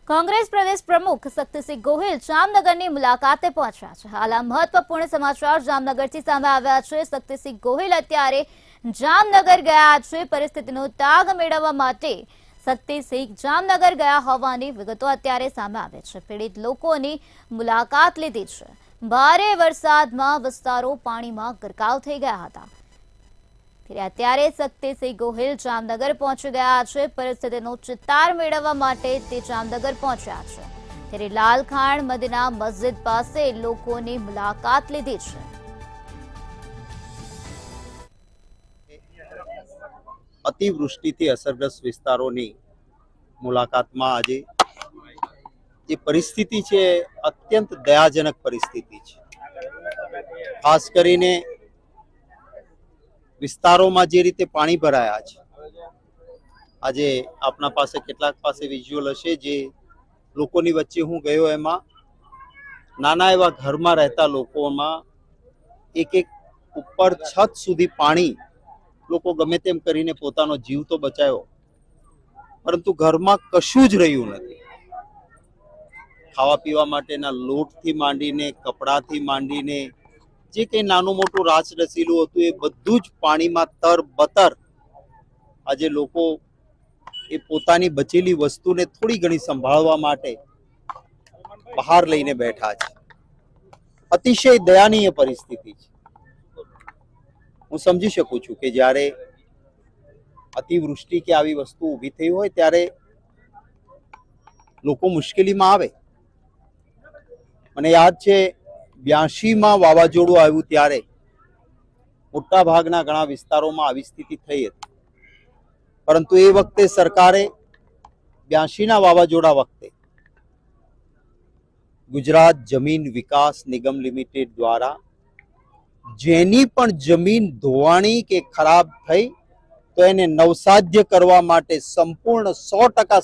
कांग्रेस प्रदेश प्रमुख शक्तिसिंह गोहिल जामनगરની મુલાકાતે પહોંચ્યા છે। હાલ આ મહત્વપૂર્ણ સમાચાર જામનગરથી સામે આવ્યા છે। શક્તિસિંહ ગોહિલ અત્યારે જામનગર ગયા છે। પરિસ્થિતિનો તાગ મેળવવા માટે શક્તિસિંહ જામનગર ગયા હોવાની વિગતો અત્યારે સામે આવે છે। પીડિત લોકોની મુલાકાત લીધી છે। ભારે વરસાદમાં વિસ્તારો પાણીમાં ગરકાવ થઈ ગયા હતા। અત્યારે શક્તિસિંહ ગોહિલ જામનગર પહોંચી ગયા છે। પરિસ્થિતિનો ચિતાર મેળવવા માટે તે જામનગર પહોંચ્યા છે। ત્યારે લાલખાણ મદીના મસ્જિદ પાસે લોકોની મુલાકાત લીધી છે। અતિવૃષ્ટિથી અસરગ્રસ્ત વિસ્તારોની મુલાકાતમાં આજે જે પરિસ્થિતિ છે અત્યંત દયાજનક પરિસ્થિતિ છે। ખાસ કરીને વિસ્તારોમાં જે રીતે પાણી ભરાયા છે, આજે આપના પાસે કેટલાક પાસે વિઝ્યુઅલ હશે, જે લોકોની વચ્ચે હું ગયો એમાં નાના એવા ઘરમાં રહેતા લોકોમાં એક ઉપર છત સુધી પાણી, લોકો ગમે તેમ કરીને પોતાનો જીવ તો બચાવ્યો, પરંતુ ઘરમાં કશું જ રહ્યું નથી। ખાવા પીવા માટેના લોટથી માંડીને, કપડાથી માંડીને જે કંઈ નાનું મોટું રાચ રસીલું હતું એ બધું જ પાણીમાં તરબતર। આજે લોકો એ પોતાની બચેલી વસ્તુને થોડી ઘણી સંભાળવા માટે બહાર લઈને બેઠા છે। અતિશય દયનીય પરિસ્થિતિ છે। હું સમજી શકું છું કે જ્યારે અતિવૃષ્ટિ કે આવી વસ્તુ ઊભી થઈ હોય ત્યારે લોકો મુશ્કેલીમાં આવે। મને યાદ છે 82માં વાવાઝોડું આવ્યું ત્યારે મોટા ભાગના ઘણા વિસ્તારોમાં આવી સ્થિતિ થઈ હતી, પરંતુ એ વખતે સરકારે 82ના વાવાઝોડા વખતે ગુજરાત જમીન વિકાસ નિગમ લિમિટેડ દ્વારા જેની પણ જમીન ધોવાણી કે ખરાબ થઈ તો એને નવસાધ્ય કરવા માટે સંપૂર્ણ 100%